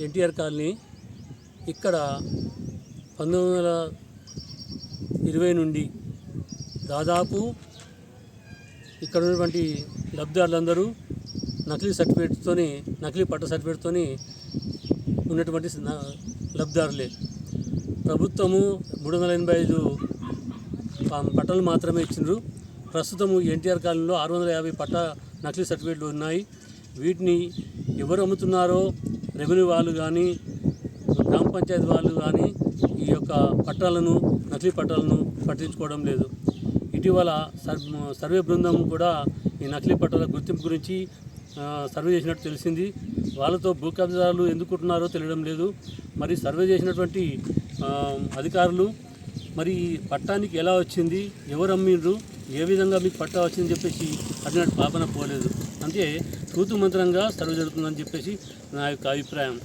NTR colony. ఇక్కడ 1920 నుండి దాదాపు ఇక్కడ ఉన్నటువంటి లబ్ధిదారులందరూ నకిలీ సర్టిఫికేట్తోని, నకిలీ పట్ట సర్టిఫికేట్తోని ఉన్నటువంటి లబ్ధిదారులే. ప్రభుత్వము 385 పట్టాలు మాత్రమే ఇచ్చిండ్రు. ప్రస్తుతము ఎన్టీఆర్ కాలనీలో 650 పట్ట నకిలీ సర్టిఫికేట్లు ఉన్నాయి. వీటిని ఎవరు అమ్ముతున్నారో రెవెన్యూ వాళ్ళు కానీ, గ్రామ పంచాయతీ వాళ్ళు కానీ ఈ యొక్క పట్టాలను, నకిలీ పట్టాలను పట్టించుకోవడం లేదు. ఇటీవల సర్వే బృందం కూడా ఈ నకిలీ పట్టాల గుర్తింపు గురించి సర్వే చేసినట్టు తెలిసింది. వాళ్ళతో భూ కబ్జాదారులు ఎందుకుంటున్నారో తెలియడం లేదు. మరి సర్వే చేసినటువంటి అధికారులు మరి ఈ పట్టానికి ఎలా వచ్చింది, ఎవరు అమ్మిండ్రు, ఏ విధంగా మీకు పట్టా వచ్చిందని చెప్పేసి అడిగినట్టు పాపన పోలేదు. అంటే తూతు మంత్రంగా సర్వే జరుగుతుందని చెప్పేసి నా యొక్క అభిప్రాయం.